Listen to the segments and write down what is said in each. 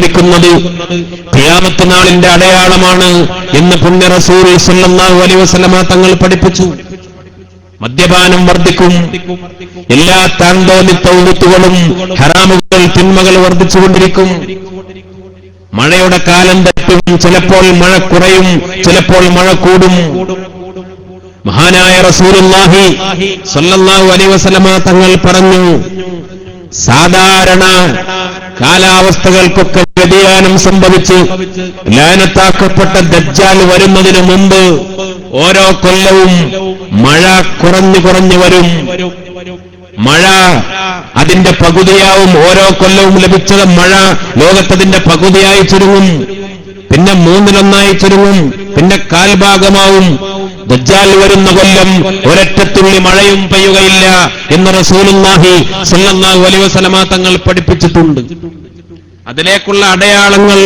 വർദ്ധിക്കുന്നത് ഖിയാമത്ത് നാളിന്റെ അടയാളമാണ് എന്ന് പുണ്യ റസൂൽ സല്ലല്ലാഹു അലൈഹി വസല്ലമ തങ്ങൾ പഠിപ്പിച്ചു. മദ്യപാനം വർദ്ധിക്കും, എല്ലാ താന്തോന്നിത്തൗത്തുകളും ഹറാമുകൾ തിന്മകൾ വർദ്ധിച്ചുകൊണ്ടിരിക്കും. മഴയുടെ കാലം തെറ്റും, ചിലപ്പോൾ മഴ കുറയും, ചിലപ്പോൾ മഴ കൂടും. മഹാനായ റസൂലുള്ളാഹി സ്വല്ലല്ലാഹു അലൈഹി വസല്ലമ തങ്ങൾ പറഞ്ഞു, സാധാരണ കാലാവസ്ഥകൾക്കൊക്കെ വ്യതിയാനം സംഭവിച്ച് ലാനത്താക്കപ്പെട്ട ദജ്ജാൽ വരുന്നതിനു മുമ്പ് ഓരോ കൊല്ലവും മഴ കുറഞ്ഞു വരും. മഴ അതിന്റെ പകുതിയാവും. ഓരോ കൊല്ലവും ലഭിച്ച മഴ ലോകത്തതിന്റെ പകുതിയായി ചുരുങ്ങും, പിന്നെ 1/3 ചുരുങ്ങും, പിന്നെ കാൽഭാഗമാവും. ദജ്ജാൽ വരുന്ന കൊല്ലം ഒരൊറ്റത്തുള്ളി മഴയും പെയ്യുകയില്ല എന്ന് റസൂലുള്ളാഹി സ്വല്ലല്ലാഹു അലൈഹി വസല്ലമ തങ്ങൾ പഠിപ്പിച്ചിട്ടുണ്ട്. അതിലേക്കുള്ള അടയാളങ്ങൾ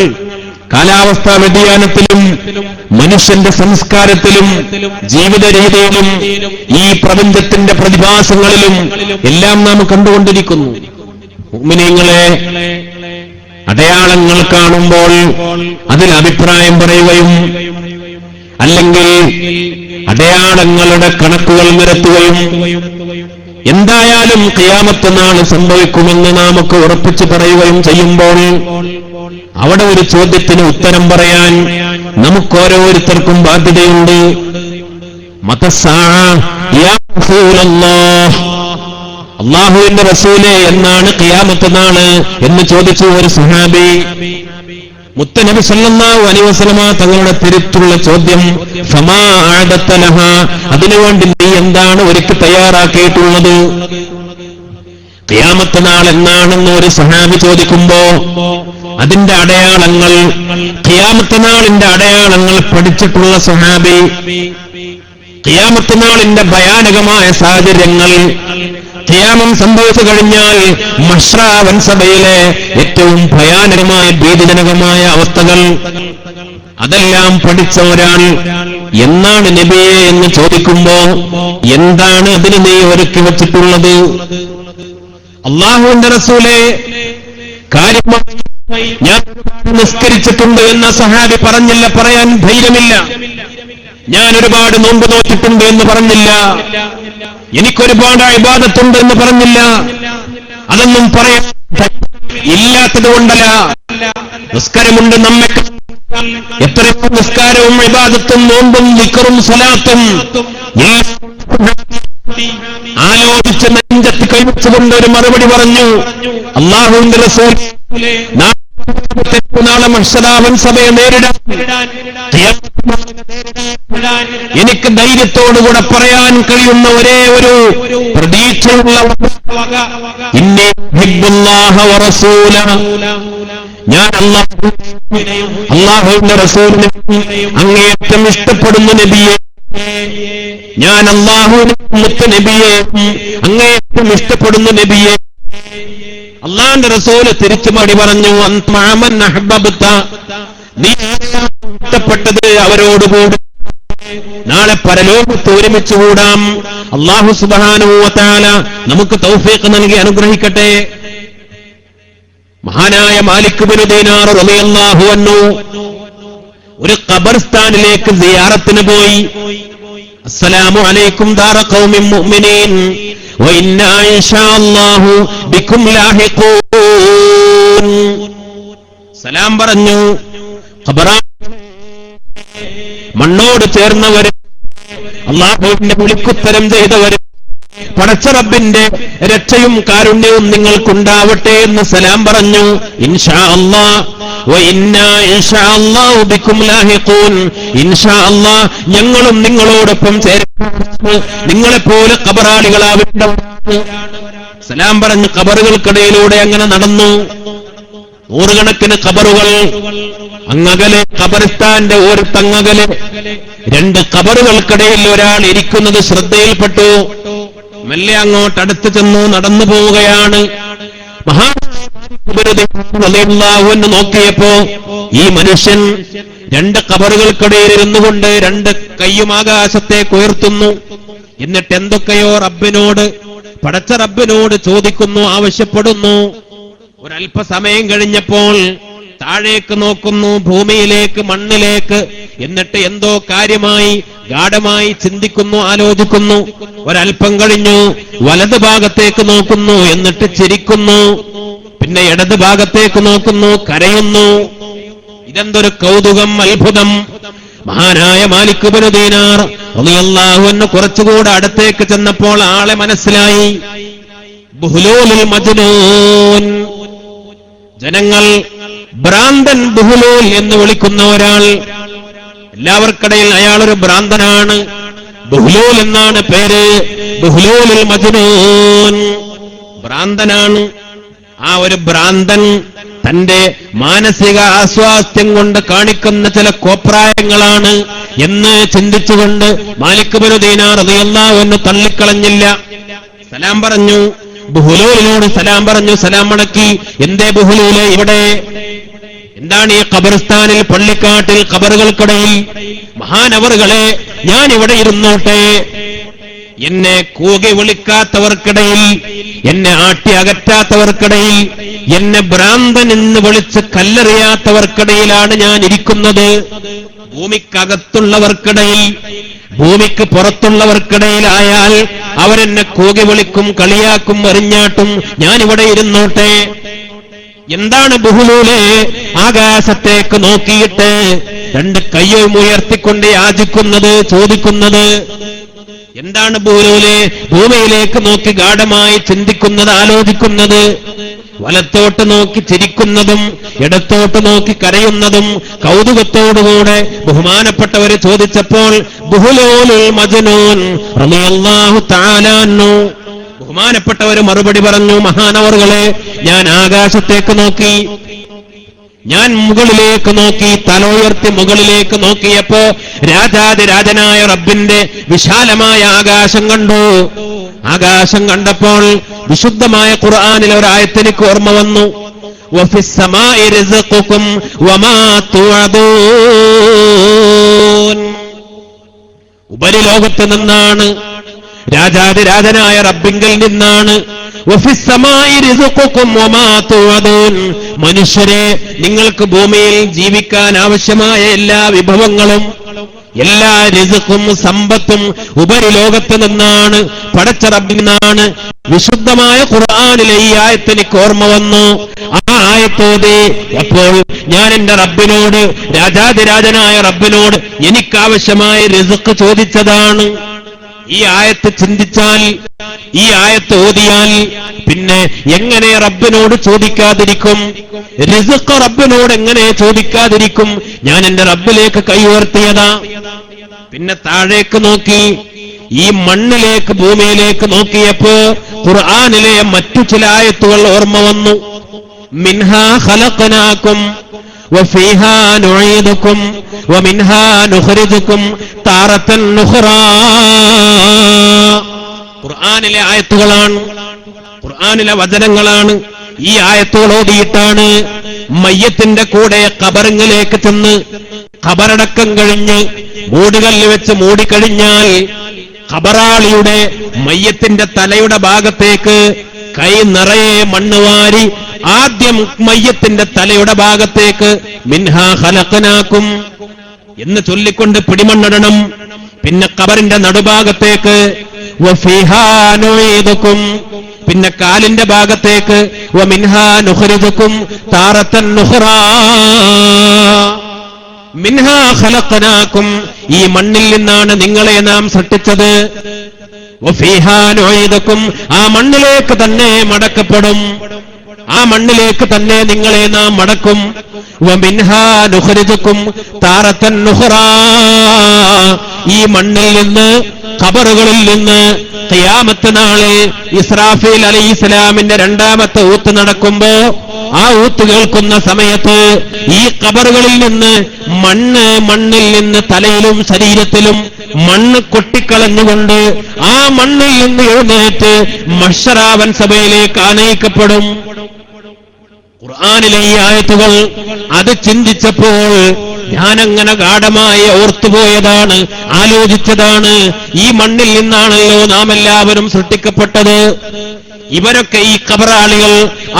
കാലാവസ്ഥാ വ്യതിയാനത്തിലും മനുഷ്യന്റെ സംസ്കാരത്തിലും ജീവിത രീതിയിലും ഈ പ്രപഞ്ചത്തിന്റെ പ്രതിഭാസങ്ങളിലും എല്ലാം നാം കണ്ടുകൊണ്ടിരിക്കുന്നു. മുഅ്മിനീങ്ങളെ, അടയാളങ്ങൾ കാണുമ്പോൾ അതിൽ അഭിപ്രായം പറയുകയും അല്ലെങ്കിൽ അടയാളങ്ങളുടെ കണക്കുകൾ നിരത്തുകയും എന്തായാലും ഖിയാമത്ത് നാൾ സംഭവിക്കുമെന്ന് നമുക്ക് ഉറപ്പിച്ചു പറയുകയും ചെയ്യുമ്പോൾ അവിടെ ഒരു ചോദ്യത്തിന് ഉത്തരം പറയാൻ നമുക്കോരോരുത്തർക്കും ബാധ്യതയുണ്ട്. അല്ലാഹുവിന്റെ റസൂലേ, എന്നാണ് ഖിയാമത്ത് നാള് എന്ന് ചോദിച്ചു ഒരു സ്വഹാബി. മുത്തനബി സല്ലല്ലാഹു അലൈഹി വസല്ലമ തങ്ങളുടെ തിരുത്തുള്ള ചോദ്യം, ഫമാ അഅദത ലഹാ, അതിനുവേണ്ടി നീ എന്താണ് ഒരുക്കി തയ്യാറാക്കിയിട്ടുള്ളത്? ഖിയാമത്ത് നാൾ എന്നാണെന്ന് ഒരു സഹാബി ചോദിക്കുമ്പോ അതിന്റെ അടയാളങ്ങൾ, ഖിയാമത്ത് നാളിന്റെ അടയാളങ്ങൾ പഠിച്ചിട്ടുള്ള സഹാബി ഖിയാമത്ത് നാളിന്റെ ഭയാനകമായ സാഹചര്യങ്ങൾ, ഖിയാമം സംഭവിച്ചു കഴിഞ്ഞാൽ മഹ്ശറ വൻസഭയിലെ ഏറ്റവും ഭയാനകമായ ഭീതിജനകമായ അവസ്ഥകൾ, അതെല്ലാം പഠിച്ച ഒരാൾ എന്നാണ് നബിയെ എന്ന് ചോദിക്കുമ്പോ എന്താണ് അതിന് നീ ഒരുക്കി വച്ചിട്ടുള്ളത്? അല്ലാഹുവിന്റെ റസൂലേ, കാര്യമായി ഞാൻ നിസ്കരിച്ചിട്ടുണ്ട് എന്ന സഹാബി പറഞ്ഞില്ല, പറയാൻ ധൈര്യമില്ല. ഞാൻ ഒരുപാട് നോമ്പ് നോറ്റിട്ടുണ്ട് എന്ന് പറഞ്ഞില്ല. എനിക്കൊരുപാട് ഇബാദത്തുണ്ട് എന്ന് പറഞ്ഞില്ല. അതൊന്നും പറയാൻ ഇല്ലാത്തത് കൊണ്ടല്ല. നിസ്കാരമുണ്ട്, നമ്മെ എത്രയോ നിസ്കാരവും ഇബാദത്തും നോമ്പും ദിക്റും സ്വലാത്തും ആലോചിച്ച് നെഞ്ചത്ത് കൈവച്ചുകൊണ്ട് ഒരു മറുപടി പറഞ്ഞു, അല്ലാഹുവിന്റെ റസൂൽ നാളെ മഹ്ശറാവൻ സഭയെ നേരിടാൻ എനിക്ക് ധൈര്യത്തോടുകൂടെ പറയാൻ കഴിയുന്ന ഒരേ ഒരു പ്രതീക്ഷയുള്ള ഇന്നി ഹിബ്ബുല്ലാഹ വറസൂല, ഞാൻ അല്ലാഹുവിന്റെ റസൂലിനെ അങ്ങേയറ്റം ഇഷ്ടപ്പെടുന്ന നബിയെ, ഞാൻ അല്ലാഹുവിന്റെ മുത്ത് നബിയെ അങ്ങേയറ്റം ഇഷ്ടപ്പെടുന്ന നബിയെ. അല്ലാഹുവിന്റെ റസൂല് തിരിച്ചു മടി പറഞ്ഞു, അൻതമൻ അഹ്ബബ്ത, നീ ഇഷ്ടപ്പെട്ടത് അവരോടുകൂടി നാളെ പരലോകത്ത് ഒരുമിച്ച് കൂടാം. അല്ലാഹു സുബ്ഹാനഹു വ തആല നമുക്ക് തൗഫീഖ് നൽകി അനുഗ്രഹിക്കട്ടെ. മഹാനായ മാലിക് ഇബ്നു ദീനാർ റളിയല്ലാഹു അൻഹു ഒരു ഖബർസ്ഥാനിലേക്ക് സിയാറത്തിന് പോയി. അസ്സലാമു അലൈക്കും ദാറ ഖൗമിൻ മുഅ്മിനീൻ വ ഇന്നാ ഇൻഷാ അല്ലാഹു ബികും ലാഹിഖൂൻ. സലാം പറഞ്ഞു. മണ്ണോട് ചേർന്നവര്, അല്ലാഹുവിന്റെ വിളിക്കുത്തരം ചെയ്തവര്, പടച്ച റബ്ബിന്റെ രക്ഷയും കാരുണ്യവും നിങ്ങൾക്കുണ്ടാവട്ടെ എന്ന് സലാം പറഞ്ഞു. ഇൻഷാ അല്ലാഹ് വ ഇന്നാ ഇൻഷാ അല്ലാഹു ബികും ലാഹിഖൂൻ, ഇൻഷാ അല്ലാഹ് ഞങ്ങളും നിങ്ങളോടൊപ്പം ചേരുന്നു, നിങ്ങളെപ്പോലെ ഖബറാളികളാവില്ല. സലാം പറഞ്ഞ് ഖബറുകൾക്കിടയിലൂടെ അങ്ങനെ നടന്നു. നൂറുകണക്കിന് ഖബറുകൾ അങ്ങകലെ, ഖബറിസ്ഥാന്റെ ഒരു തങ്ങകലെ 2 ഖബറുകൾക്കിടയിൽ ഒരാൾ ഇരിക്കുന്നത് ശ്രദ്ധയിൽപ്പെട്ടു. മെല്ലെ അങ്ങോട്ട് അടുത്ത് ചെന്നു നടന്നു പോവുകയാണ്. മഹാൻ നോക്കിയപ്പോ ഈ മനുഷ്യൻ 2 ഖബറുകൾക്കിടയിൽ ഇരുന്നുകൊണ്ട് 2 കൈയും ആകാശത്തേക്ക് ഉയർത്തുന്നു. എന്നിട്ട് എന്തൊക്കെയോ റബ്ബിനോട്, പടച്ച റബ്ബിനോട് ചോദിക്കുന്നു, ആവശ്യപ്പെടുന്നു. ഒരല്പസമയം കഴിഞ്ഞപ്പോൾ താഴേക്ക് നോക്കുന്നു, ഭൂമിയിലേക്ക്, മണ്ണിലേക്ക്. എന്നിട്ട് എന്തോ കാര്യമായി ഗാഢമായി ചിന്തിക്കുന്നു, ആലോചിക്കുന്നു. ഒരൽപ്പം കഴിഞ്ഞു വലത് ഭാഗത്തേക്ക് നോക്കുന്നു, എന്നിട്ട് ചിരിക്കുന്നു. പിന്നെ ഇടത് ഭാഗത്തേക്ക് നോക്കുന്നു, കരയുന്നു. ഇതെന്തൊരു കൗതുകം, അത്ഭുതം! മഹാനായ മാലിക് ഇബ്നു ദീനാർ റളിയല്ലാഹു അൻഹു കുറച്ചുകൂടെ അടുത്തേക്ക് ചെന്നപ്പോൾ ആളെ മനസ്സിലായി. ബുഹ്ലൂലുൽ മജ്നൂൻ, ജനങ്ങൾ ഭ്രാന്തൻ ബുഹ്ലൂൽ എന്ന് വിളിക്കുന്ന ഒരാൾ. എല്ലാവർക്കിടയിൽ അയാളൊരു ഭ്രാന്തനാണ്. ബുഹ്ലൂൽ എന്നാണ് പേര്. ബുഹ്ലൂലുൽ മജ്നൂൻ, ഭ്രാന്തനാണ്. ആ ഒരു ഭ്രാന്തൻ തന്റെ മാനസിക ആസ്വാസ്ഥ്യം കൊണ്ട് കാണിക്കുന്ന ചില കോപ്രായങ്ങളാണ് എന്ന് ചിന്തിച്ചുകൊണ്ട് മാലിക് ഇബ്നു ദീനാർ റളിയല്ലാഹു അൻഹു തള്ളിക്കളഞ്ഞില്ല. സലാം പറഞ്ഞു, ബുഹ്ലൂലിനോട് സലാം പറഞ്ഞു, സലാം മടക്കി. എന്തേ ബുഹ്ലൂലെ ഇവിടെ? എന്താണ് ഈ ഖബർസ്ഥാനിൽ, പള്ളിക്കാട്ടിൽ, ഖബറുകൾക്കിടയിൽ? മഹാനവറുകളെ, ഞാൻ ഇവിടെ ഇരുന്നോട്ടെ. എന്നെ കൂകി വിളിക്കാത്തവർക്കിടയിൽ, എന്നെ ആട്ടി അകറ്റാത്തവർക്കിടയിൽ, എന്നെ ഭ്രാന്തൻ എന്ന് വിളിച്ച് കല്ലെറിയാത്തവർക്കിടയിലാണ് ഞാൻ ഇരിക്കുന്നത്. ഭൂമിക്കകത്തുള്ളവർക്കിടയിൽ, ഭൂമിക്ക് പുറത്തുള്ളവർക്കിടയിലായാൽ അവരെന്നെ കൂകി വിളിക്കും, കളിയാക്കും, എറിഞ്ഞാട്ടും. ഞാനിവിടെ ഇരുന്നോട്ടെ. എന്താണ് ബുഹ്ലൂലെ ആകാശത്തേക്ക് നോക്കിയിട്ട് രണ്ട് കയ്യും ഉയർത്തിക്കൊണ്ട് യാചിക്കുന്നത്, ചോദിക്കുന്നത്? എന്താണ് ബുഹ്ലൂലെ ഭൂമിയിലേക്ക് നോക്കി ഗാഢമായി ചിന്തിക്കുന്നത്, ആലോചിക്കുന്നത്? വലത്തോട്ട് നോക്കി ചിരിക്കുന്നതും ഇടത്തോട്ട് നോക്കി കരയുന്നതും കൗതുകത്തോടുകൂടെ ബഹുമാനപ്പെട്ടവരെ ചോദിച്ചപ്പോൾ ബുഹ്ലൂലുൽ മജ്നൂൻ റളിയല്ലാഹു തആല അൻഹു, ബഹുമാനപ്പെട്ടവര് മറുപടി പറഞ്ഞു, മഹാനവറുകളെ, ഞാൻ ആകാശത്തേക്ക് നോക്കി, ഞാൻ മുകളിലേക്ക് നോക്കി, തല ഉയർത്തി മുകളിലേക്ക് നോക്കിയപ്പോ രാജാതിരാജനായ റബ്ബിന്റെ വിശാലമായ ആകാശം കണ്ടു. ആകാശം കണ്ടപ്പോൾ വിശുദ്ധമായ ഖുർആനിലെ ഒരു ആയത്ത് എനിക്ക് ഓർമ്മ വന്നു. വഫിസ് സമാഇ റിസ്ഖുകും വമാ തുഅദൂൻ. ഉപരിലോകത്ത് നിന്നാണ്, രാജാതിരാജനായ റബ്ബിങ്കിൽ നിന്നാണ്. വഫിസ് സമാഇ റിസ്ഖുകും വമാ തുഅദൂൻ. മനുഷ്യരെ, നിങ്ങൾക്ക് ഭൂമിയിൽ ജീവിക്കാൻ ആവശ്യമായ എല്ലാ വിഭവങ്ങളും, എല്ലാ റിസ്ഖും സമ്പത്തും ഉപരിലോകത്ത് നിന്നാണ്, പടച്ച റബ്ബിൽ നിന്നാണ്. വിശുദ്ധമായ ഖുർആനിലെ ഈ ആയത്ത് എനിക്ക് ഓർമ്മ വന്നു. ആ ആയത്തോടെ അപ്പോൾ ഞാൻ എന്റെ റബ്ബിനോട്, രാജാതിരാജനായ റബ്ബിനോട് എനിക്കാവശ്യമായ റിസ്ഖ് ചോദിച്ചതാണ്. ഈ ആയത്ത് ചിന്തിച്ചാൽ, ഈ ആയത്ത് ഓതിയാൽ പിന്നെ എങ്ങനെ റബ്ബിനോട് ചോദിക്കാതിരിക്കും? റിസ്ഖ് റബ്ബിനോട് എങ്ങനെ ചോദിക്കാതിരിക്കും? ഞാൻ എന്റെ റബ്ബിലേക്ക് കൈ ഉയർത്തിയതാ. പിന്നെ താഴേക്ക് നോക്കി, ഈ മണ്ണിലേക്ക്, ഭൂമിയിലേക്ക് നോക്കിയപ്പോ ഖുർആനിലെ മറ്റു ചില ആയത്തുകൾ ഓർമ്മ വന്നു. മിൻഹാ ഖലഖനാകും വഫീഹാ നുഈദുകും വമിൻഹാ നുഖ്രിജുകും താറത്തൻ നുഖ്റാ. ഖുർആനിലെ ആയത്തുകളാണ്, ഖുർആനിലെ വചനങ്ങളാണ്. ഈ ആയത്തുകൾ ഓതിയിട്ടാണ് മയ്യത്തിന്റെ കൂടെ ഖബറിലേക്ക് ചെന്ന് ഖബറടക്കം കഴിഞ്ഞ് മൂടുകല്ല് വെച്ച് മൂടിക്കഴിഞ്ഞാൽ ഖബറാളിയുടെ മയ്യത്തിന്റെ തലയുടെ ഭാഗത്തേക്ക് കൈ നിറയെ മണ്ണ് വാരി ആദ്യം മയ്യത്തിന്റെ തലയുടെ ഭാഗത്തേക്ക് മിൻഹാ ഖലഖനാകും എന്ന് ചൊല്ലിക്കൊണ്ട് പിടിമണ്ണിടണം. പിന്നെ ഖബറിന്റെ നടുഭാഗത്തേക്ക് വഫീഹാ നുഈദുകും, പിന്നെ കാലിന്റെ ഭാഗത്തേക്ക് വമിൻഹാ നുഖ്രിജുകും താറത്തൻ നുഖ്റാ. മിൻഹാ ഖലഖനാകും, ഈ മണ്ണിൽ നിന്നാണ് നിങ്ങളെ നാം സൃഷ്ടിച്ചത്. വഫീഹാ നുഈദുകും, ആ മണ്ണിലേക്ക് തന്നെ മടക്കപ്പെടും, ആ മണ്ണിലേക്ക് തന്നെ നിങ്ങളെ നാം മടക്കും. വമിൻഹാ നുഖ്രിജുകും താറത്തൻ നുഖ്റാ, ഈ മണ്ണിൽ നിന്ന്, ഖബറുകളിൽ നിന്ന് ഖിയാമത്ത് നാളിൽ ഇസ്രാഫീൽ അലൈഹിസ്സലാമിന്റെ രണ്ടാമത്തെ ഊത്ത് നടക്കുമ്പോ ആ ഊത്ത് കേൾക്കുന്ന സമയത്ത് ഈ ഖബറുകളിൽ നിന്ന് മണ്ണിൽ നിന്ന് തലയിലും ശരീരത്തിലും മണ്ണ് കൊട്ടിക്കളഞ്ഞുകൊണ്ട് ആ മണ്ണിൽ നിന്ന് എഴുന്നേറ്റ് മഹ്ശറാവൻ സഭയിലേക്ക് ആനയിക്കപ്പെടും. ഖുർആനിലെ ഈ ആയത്തുകൾ അത് ചിന്തിച്ചപ്പോൾ ഞാനങ്ങനെ ഗാഢമായി ഓർത്തുപോയതാണ്, ആലോചിച്ചതാണ്. ഈ മണ്ണിൽ നിന്നാണല്ലോ നാം എല്ലാവരും സൃഷ്ടിക്കപ്പെട്ടത്. ഇവരൊക്കെ ഈ ഖബറാളികൾ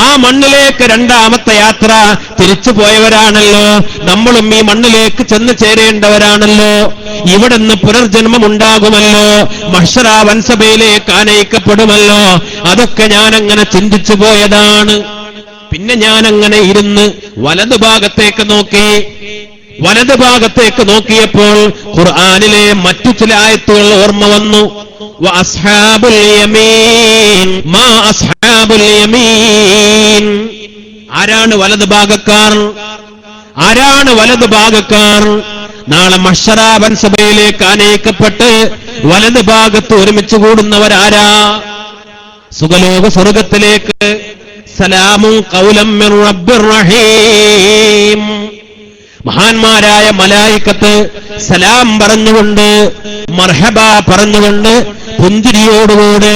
ആ മണ്ണിലേക്ക് രണ്ടാമത്തെ യാത്ര തിരിച്ചു പോയവരാണല്ലോ. നമ്മളും ഈ മണ്ണിലേക്ക് ചെന്ന് ചേരേണ്ടവരാണല്ലോ. ഇവിടുന്ന് പുനർജന്മം ഉണ്ടാകുമല്ലോ, മഹ്ശറ വൻസഭയിലേക്ക് ആനയിക്കപ്പെടുമല്ലോ. അതൊക്കെ ഞാനങ്ങനെ ചിന്തിച്ചു പോയതാണ്. പിന്നെ ഞാനങ്ങനെ ഇരുന്ന് വലതുഭാഗത്തേക്ക് നോക്കി. വലതുഭാഗത്തേക്ക് നോക്കിയപ്പോൾ ഖുർആനിലെ മറ്റു ചില ആയത്തുകൾ ഓർമ്മ വന്നു. വഅസ്ഹാബുൽ യമീൻ മാ അസ്ഹാബുൽ യമീൻ. ആരാണ് വലതുഭാഗക്കാർ? ആരാണ് വലതുഭാഗക്കാർ? നാളെ മഹ്ശറ വൻസഭയിലേക്ക് ആനയിക്കപ്പെട്ട് വലതുഭാഗത്ത് ഒരുമിച്ച് കൂടുന്നവരാരാ? സുഖലോക സ്വർഗത്തിലേക്ക് സലാമുൻ ഖൗലം മിർ റബ്ബിർ റഹീം. മഹാന്മാരായ മലായിക്കത്ത് സലാം പറഞ്ഞുകൊണ്ട്, മർഹബ പറഞ്ഞുകൊണ്ട്, പുഞ്ചിരിയോടുകൂടെ,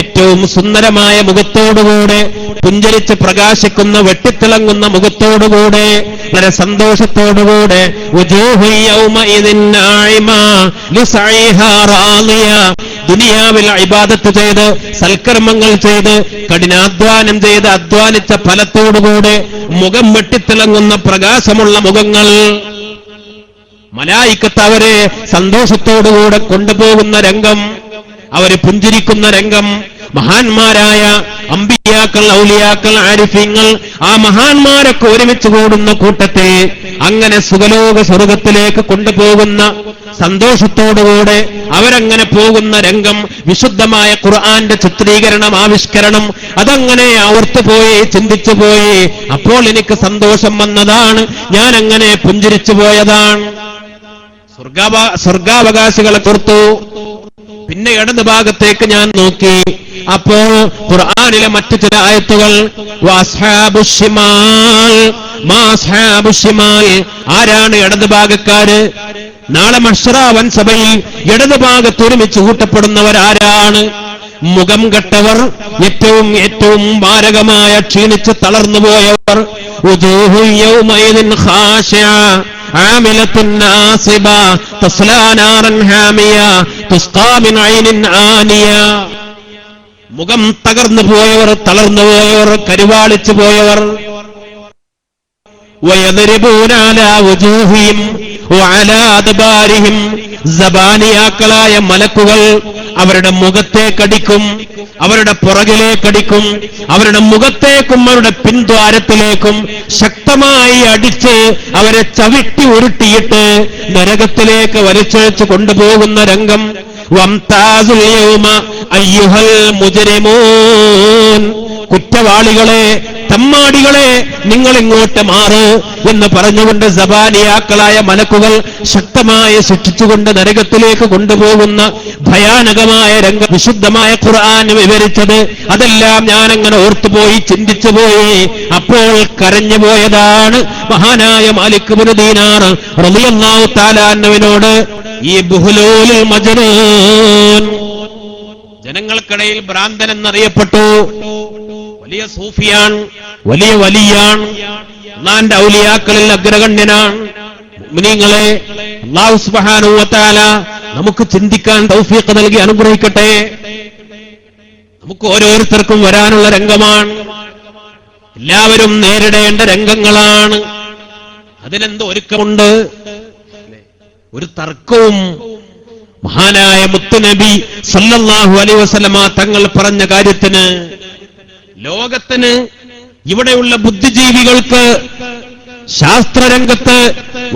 ഏറ്റവും സുന്ദരമായ മുഖത്തോടുകൂടെ, പുഞ്ചരിച്ച് പ്രകാശിക്കുന്ന വെട്ടിത്തിളങ്ങുന്ന മുഖത്തോടുകൂടെ, വളരെ സന്തോഷത്തോടുകൂടെ, ദുനിയാവിൽ ഇബാദത്ത് ചെയ്ത് സൽക്കർമ്മങ്ങൾ ചെയ്ത് കഠിനാധ്വാനം ചെയ്ത് അധ്വാനിച്ച ഫലത്തോടുകൂടെ മുഖം വെട്ടിത്തിളങ്ങുന്ന പ്രകാശമുള്ള മുഖങ്ങൾ. മലായിക്കത്ത് അവരെ സന്തോഷത്തോടുകൂടെ കൊണ്ടുപോകുന്ന രംഗം, അവര് പുഞ്ചിരിക്കുന്ന രംഗം. മഹാന്മാരായ അമ്പിയാക്കൾ, ഔലിയാക്കൾ, ആരിഫീങ്ങൾ, ആ മഹാന്മാരൊക്കെ ഒരുമിച്ച് കൂടുന്ന കൂട്ടത്തിൽ അങ്ങനെ സുഖലോക സ്വർഗത്തിലേക്ക് കൊണ്ടുപോകുന്ന സന്തോഷത്തോടുകൂടെ അവരങ്ങനെ പോകുന്ന രംഗം, വിശുദ്ധമായ ഖുർആന്റെ ചിത്രീകരണം, ആവിഷ്കരണം, അതങ്ങനെ ഓർത്തുപോയി, ചിന്തിച്ചു പോയി. അപ്പോൾ എനിക്ക് സന്തോഷം വന്നതാണ്, ഞാൻ അങ്ങനെ പുഞ്ചിരിച്ചു പോയതാണ്. സ്വർഗാവകാശികളെ ഓർത്തു. പിന്നെ ഇടത് ഭാഗത്തേക്ക് ഞാൻ നോക്കി. അപ്പോൾ ഖുർആനിലെ മറ്റു ചില ആയത്തുകൾ, ആരാണ് ഇടത് ഭാഗക്കാര്? നാളെ മഹ്ശറ വൻസഭയിൽ ഇടത് ഭാഗത്ത് ഒരുമിച്ച് കൂട്ടപ്പെടുന്നവരാരാണ്? മുഖം കെട്ടവർ, ഏറ്റവും ഏറ്റവും മാരകമായ ക്ഷീണിച്ച് തളർന്നുപോയവർ. ആമിലത്തുൻ നാസിബ തസ്ലാ നാറൻ ഹാമിയ തുസ്ഖാ മിൻ ഐനിൻ ആനിയ. മുഖം തകർന്നു പോയവർ, തളർന്നു പോയവർ, കരുവാളിച്ചു പോയവർ. വയദ്രിബൂന അലാ വുജൂഹിഹിം വഅലാ അദ്ബാരിഹിം. സബാനിയാക്കളായ മലക്കുകൾ അവരുടെ മുഖത്തേക്കടിക്കും, അവരുടെ പുറകിലേക്കടിക്കും, അവരുടെ മുഖത്തേക്കും അവരുടെ പിൻദ്വാരത്തിലേക്കും ശക്തമായി അടിച്ച് അവരെ ചവിട്ടി ഉരുട്ടിയിട്ട് നരകത്തിലേക്ക് വലിച്ചഴിച്ചു കൊണ്ടുപോകുന്ന രംഗം. വംതാസുൽ യൗമ അയ്യുഹൽ മുജ്രിമൂൻ. കുറ്റവാളികളെ, തമ്മാടികളെ, നിങ്ങൾ ഇങ്ങോട്ട് മാറ് എന്ന് പറഞ്ഞുകൊണ്ട് സബാനിയാക്കളായ മലക്കുകൾ ശക്തമായി ശിക്ഷിച്ചുകൊണ്ട് നരകത്തിലേക്ക് കൊണ്ടുപോകുന്ന ഭയാനകമായ രംഗം വിശുദ്ധമായ ഖുർആൻ വിവരിച്ചത്. അതെല്ലാം ഞാനങ്ങനെ ഓർത്തുപോയി, ചിന്തിച്ചുപോയി. അപ്പോൾ കരഞ്ഞുപോയതാണ് മഹാനായ മാലിക് ഇബ്നു ദീനാർ റളിയല്ലാഹു തആല അൻഹുവിനോട് ഈ ബുഹ്ലൂലുൽ മജ്നൂൻ, ജനങ്ങൾക്കിടയിൽ ഭ്രാന്തൻ എന്നറിയപ്പെട്ടു, വലിയ സൂഫിയാൻ, വലിയ വലിയാൻ, അല്ലാഹുവിന്റെ ഔലിയാക്കളിൽ അഗ്രഗണ്യനാണ്. മുഅ്മിനീങ്ങളെ, അല്ലാഹു സുബ്ഹാനഹു വ തആല നമുക്ക് ചിന്തിക്കാൻ തൗഫീഖ് നൽകി അനുഗ്രഹിക്കട്ടെ. നമുക്ക് ഓരോരുത്തർക്കും വരാനുള്ള രംഗമാണ്, എല്ലാവരും നേരിടേണ്ട രംഗങ്ങളാണ്. അതിനെന്തോ ഒരുക്കമുണ്ട്, ഒരു തർക്കവും. മഹാനായ മുത്തുനബി സല്ലല്ലാഹു അലൈഹി വസല്ലമ തങ്ങൾ പറഞ്ഞ കാര്യത്തിന്, ലോകത്തിന്, ഇവിടെയുള്ള ബുദ്ധിജീവികൾക്ക്, ശാസ്ത്രരംഗത്ത്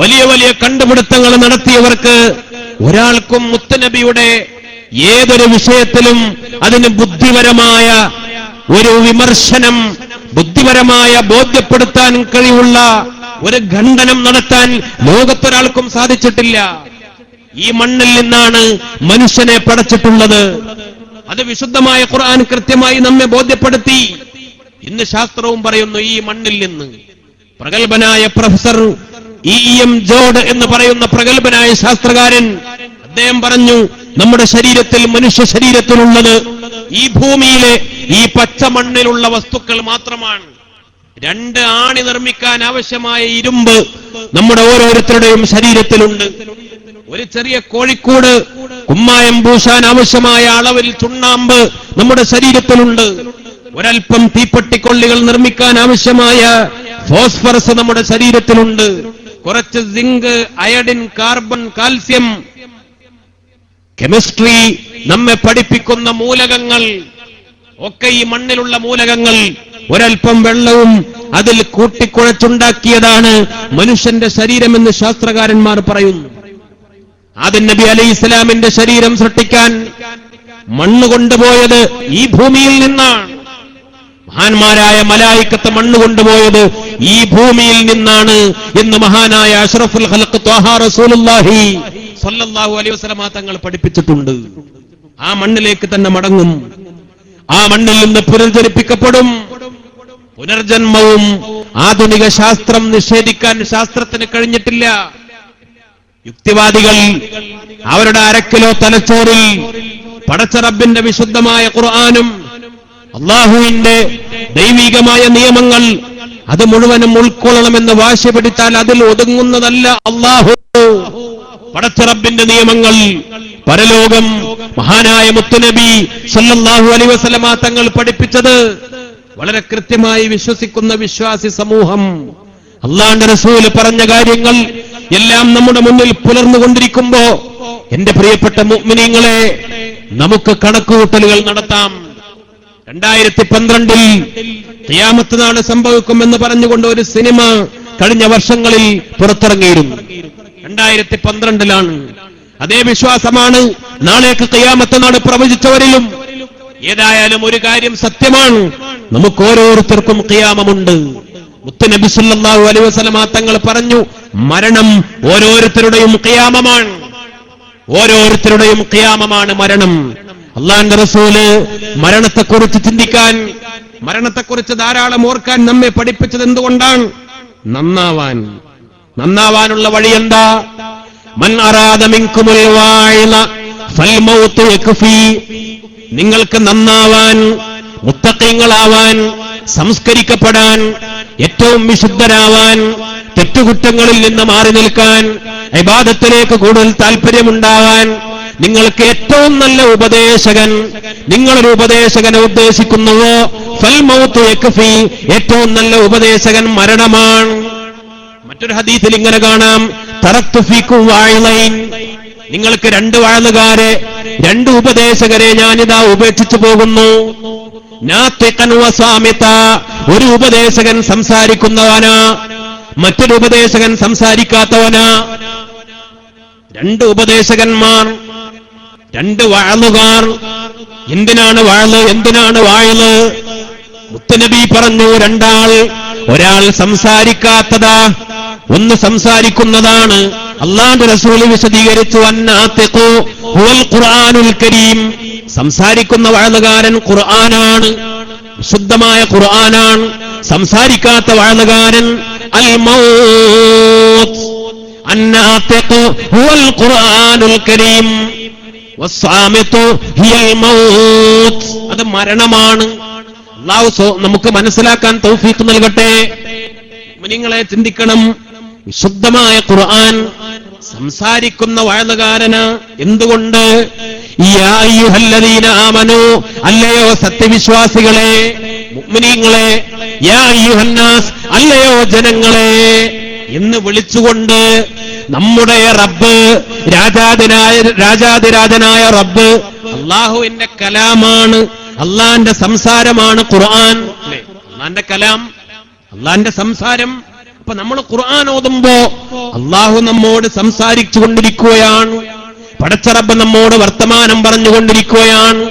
വലിയ വലിയ കണ്ടുപിടുത്തങ്ങൾ നടത്തിയവർക്ക് ഒരാൾക്കും മുത്തുനബിയുടെ ഏതൊരു വിഷയത്തിലും അതിന് ബുദ്ധിപരമായ ഒരു വിമർശനം, ബുദ്ധിപരമായ ബോധ്യപ്പെടുത്താൻ കഴിവുള്ള ഒരു ഖണ്ഡനം നടത്താൻ ലോകത്തൊരാൾക്കും സാധിച്ചിട്ടില്ല. ഈ മണ്ണിൽ നിന്നാണ് മനുഷ്യനെ പടച്ചിട്ടുള്ളത്. അത് വിശുദ്ധമായ ഖുർആൻ കൃത്യമായി നമ്മെ ബോധ്യപ്പെടുത്തി. ഇന്ന് ശാസ്ത്രവും പറയുന്നു ഈ മണ്ണിൽ നിന്ന്. പ്രഗത്ഭനായ പ്രൊഫസർ ഇ.എം. ജോർഡ് എന്ന് പറയുന്ന പ്രഗത്ഭനായ ശാസ്ത്രകാരൻ, അദ്ദേഹം പറഞ്ഞു, നമ്മുടെ ശരീരത്തിൽ, മനുഷ്യ ശരീരത്തിലുള്ളത് ഈ ഭൂമിയിലെ ഈ പച്ച മണ്ണിലുള്ള വസ്തുക്കൾ മാത്രമാണ്. 2 ആണി നിർമ്മിക്കാൻ ആവശ്യമായ ഇരുമ്പ് നമ്മുടെ ഓരോരുത്തരുടെയും ശരീരത്തിലുണ്ട്. ഒരു ചെറിയ കോഴിക്കോട് കുമ്മായം പൂശാൻ ആവശ്യമായ അളവിൽ ചുണ്ണാമ്പ് നമ്മുടെ ശരീരത്തിലുണ്ട്. ഒരൽപ്പം തീപ്പെട്ടിക്കൊള്ളികൾ നിർമ്മിക്കാൻ ആവശ്യമായ ഫോസ്ഫറസ് നമ്മുടെ ശരീരത്തിലുണ്ട്. കുറച്ച് zinc, iodine, carbon, calcium, chemistry നമ്മെ പഠിപ്പിക്കുന്ന മൂലകങ്ങൾ ഒക്കെ ഈ മണ്ണിലുള്ള മൂലകങ്ങൾ ഒരൽപ്പം വെള്ളവും അതിൽ കൂട്ടിക്കുഴച്ചുണ്ടാക്കിയതാണ് മനുഷ്യന്റെ ശരീരമെന്ന് ശാസ്ത്രകാരന്മാർ പറയുന്നു. ആദം നബി അലൈഹി ഇസ്ലാമിന്റെ ശരീരം സൃഷ്ടിക്കാൻ മണ്ണ് കൊണ്ടുപോയത് ഈ ഭൂമിയിൽ നിന്നാണ്. മഹാന്മാരായ മലായിക്കത്ത് മണ്ണ് കൊണ്ടുപോയത് ഈ ഭൂമിയിൽ നിന്നാണ് എന്ന് മഹാനായ അഷ്റഫുൽ ഖൽഖ് ത്വാഹ റസൂലുള്ളാഹി സ്വല്ലല്ലാഹു അലൈഹി വസല്ലം തങ്ങൾ പഠിപ്പിച്ചിട്ടുണ്ട്. ആ മണ്ണിലേക്ക് തന്നെ മടങ്ങും, ആ മണ്ണിൽ നിന്ന് പുനർജനിപ്പിക്കപ്പെടും. പുനർജന്മവും ആധുനിക ശാസ്ത്രം നിഷേധിക്കാൻ ശാസ്ത്രത്തിന് കഴിഞ്ഞിട്ടില്ല. യുക്തിവാദികൾ അവരുടെ അരക്കിലോ തലച്ചോറിൽ പടച്ച റബ്ബിന്റെ വിശുദ്ധമായ ഖുർആനും അള്ളാഹുവിന്റെ ദൈവികമായ നിയമങ്ങൾ അത് മുഴുവനും ഉൾക്കൊള്ളണമെന്ന് വാശി പിടിച്ചാൽ അതിൽ ഒതുങ്ങുന്നതല്ല അള്ളാഹു പടച്ച റബ്ബിന്റെ നിയമങ്ങൾ. പരലോകം മഹാനായ മുത്തുനബി സല്ലല്ലാഹു അലൈഹി വസല്ലമ തങ്ങൾ പഠിപ്പിച്ചത് വളരെ കൃത്യമായി വിശ്വസിക്കുന്ന വിശ്വാസി സമൂഹം അള്ളാഹുവിന്റെ റസൂല് പറഞ്ഞ കാര്യങ്ങൾ എല്ലാം നമ്മുടെ മുന്നിൽ പുലർന്നുകൊണ്ടിരിക്കുമ്പോ എന്റെ പ്രിയപ്പെട്ട മുഅ്മിനീങ്ങളെ, നമുക്ക് കണക്കുകൂട്ടലുകൾ നടത്താം. 2012 ഖിയാമത്ത് നാൾ സംഭവിക്കുമെന്ന് പറഞ്ഞുകൊണ്ട് ഒരു സിനിമ കഴിഞ്ഞ വർഷങ്ങളിൽ പുറത്തിറങ്ങിയിരുന്നു. 2012 അതേ വിശ്വാസമാണ് നാളേക്ക് ഖിയാമത്ത് നാൾ പ്രവചിച്ചവരിലും. ഏതായാലും ഒരു കാര്യം സത്യമാണ്, നമുക്ക് ഓരോരുത്തർക്കും ഖിയാമമുണ്ട്. മുത്തുനബി സല്ലല്ലാഹു അലൈഹി വസല്ലം തങ്ങൾ പറഞ്ഞു, മരണം ഓരോരുത്തരുടെയും ഖിയാമമാണ്. ഓരോരുത്തരുടെയും ഖിയാമമാണ് മരണം. അള്ളാഹുവിന്റെ റസൂല് മരണത്തെക്കുറിച്ച് ചിന്തിക്കാൻ, മരണത്തെക്കുറിച്ച് ധാരാളം ഓർക്കാൻ നമ്മെ പഠിപ്പിച്ചത് എന്തുകൊണ്ടാണ്? നന്നാവാനുള്ള വഴി എന്താ? മൻ അറാദ മിൻകുമുൽ വാഇള ഫൽമൗതു യക്ഫി. നിങ്ങൾക്ക് നന്നാവാൻ, മുത്തഖീങ്ങളാവാൻ, സംസ്കരിക്കപ്പെടാൻ, ഏറ്റവും വിശുദ്ധരാവാൻ, തെറ്റുകുറ്റങ്ങളിൽ നിന്ന് മാറി നിൽക്കാൻ, ഇബാദത്തിലേക്ക് കൂടുതൽ താല്പര്യമുണ്ടാവാൻ, നിങ്ങൾക്ക് ഏറ്റവും നല്ല ഉപദേശകൻ, നിങ്ങളൊരു ഉപദേശകനെ ഉദ്ദേശിക്കുന്നുവോ, ഫൽ മൗതു യക്ഫി, ഏറ്റവും നല്ല ഉപദേശകൻ മരണമാണ്. മറ്റൊരു ഹദീസിൽ ഇങ്ങനെ കാണാം, തറക്തു ഫീകും വാഇളൈൻ, നിങ്ങൾക്ക് 2 വാഴലുകാരെ, 2 ഉപദേശകരെ ഞാനിതാ ഉപേക്ഷിച്ചു പോകുന്നു. നാതിഖൻ വസാമിത, ഒരു ഉപദേശകൻ സംസാരിക്കുന്നവനാ, മറ്റൊരു ഉപദേശകൻ സംസാരിക്കാത്തവനാ. 2 ഉപദേശകന്മാർ, 2 വാഴലുകാർ. എന്തിനാണ് വാഴല്, എന്തിനാണ് വാഴല്? മുത്തുനബി പറഞ്ഞു, 2 ആൾ, ഒരാൾ സംസാരിക്കാത്തതാ, ഒന്ന് സംസാരിക്കുന്നതാണ്. അല്ലാഹുവിന്റെ റസൂൽ വിശദീകരിച്ചു, അന്നാതിഖു ഹുവൽ ഖുർആനുൽ കരീം, സംസാരിക്കുന്ന വാഴലുകാരൻ ഖുർആനാണ്, വിശുദ്ധമായ ഖുർആനാണ്. സംസാരിക്കാത്ത വാഴലുകാരൻ അൽ മൗത്ത്. അന്നാതിഖു ഹുവൽ ഖുർആനുൽ കരീം വസ്സാമിതു ഹിയൽ മൗത്ത്, അത് മരണമാണ്. അല്ലാഹു നമുക്ക് മനസ്സിലാക്കാൻ തൗഫീഖ് നൽകട്ടെ. മുഅ്മിനീങ്ങളെ, ചിന്തിക്കണം. വിശുദ്ധമായ ഖുർആൻ സംസാരിക്കുന്ന വാഴലുകാരന്. എന്തുകൊണ്ട്? യാ അയ്യുഹല്ലദീന ആമനൂ, അല്ലയോ സത്യവിശ്വാസികളെ, മുഅ്മിനീങ്ങളെ, യാ അയ്യുഹന്നാസ്, അല്ലയോ ജനങ്ങളെ എന്ന് വിളിച്ചുകൊണ്ട് നമ്മുടെ റബ്ബ്, രാജാതിരാജനായ റബ്ബ്, അള്ളാഹുവിന്റെ കലാമാണ്, അള്ളാന്റെ സംസാരമാണ് ഖുർആൻ. അള്ളാന്റെ കലാം, അള്ളാന്റെ സംസാരം. അപ്പൊ നമ്മൾ ഖുർആൻ ഓതുമ്പോ അള്ളാഹു നമ്മോട് സംസാരിച്ചു കൊണ്ടിരിക്കുകയാണ്. പടച്ച റബ്ബ് നമ്മോട് വർത്തമാനം പറഞ്ഞുകൊണ്ടിരിക്കുകയാണ്.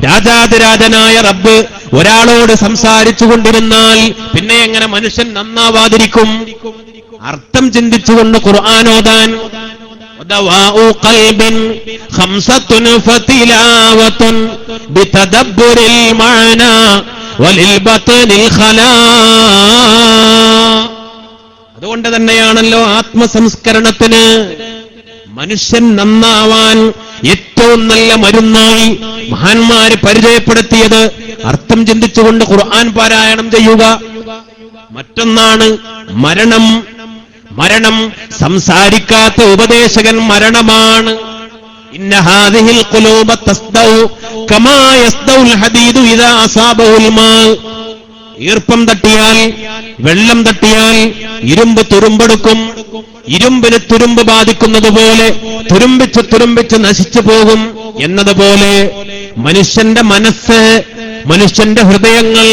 രാജാതിരാജനായ റബ്ബ് ഒരാളോട് സംസാരിച്ചു കൊണ്ടിരുന്നാൽ പിന്നെ എങ്ങനെ മനുഷ്യൻ നന്നാവാതിരിക്കും? അർത്ഥം ചിന്തിച്ചുകൊണ്ട് ഖുർആൻ ഓതാൻ. ദവാഉ ഖൽബിൻ ഖംസത്തുൻ ഫതിലാവത്തുൻ ബിതദബ്ബുരിൽ മഅനാ വലിൽ ബത്നിൽ ഖലാ. അതുകൊണ്ട് തന്നെയാണല്ലോ ആത്മസംസ്കരണത്തിന്, മനുഷ്യൻ നന്നാവാൻ ഏറ്റവും നല്ല മരുന്നായി മഹാന്മാര് പരിചയപ്പെടുത്തിയത് അർത്ഥം ചിന്തിച്ചുകൊണ്ട് ഖുർആൻ പാരായണം ചെയ്യുക. മറ്റൊന്നാണ് മരണം. മരണം സംസാരിക്കാത്ത ഉപദേശകൻ മരണമാണ്. ഇന്ന ഹാദിഹിൽ ഖുലൂബ തസ്ദഉ കമാ യസ്ദഉൽ ഹദീദു ഇദാ അസാബഹുൽ മാ. ഈർപ്പം തട്ടിയാൽ, വെള്ളം തട്ടിയാൽ ഇരുമ്പ് തുരുമ്പെടുക്കും. ഇരുമ്പിന് തുരുമ്പ് ബാധിക്കുന്നത് പോലെ തുരുമ്പിച്ച് തുരുമ്പിച്ച് നശിച്ചു പോകും എന്നതുപോലെ മനുഷ്യന്റെ മനസ്സ്, മനുഷ്യന്റെ ഹൃദയങ്ങൾ,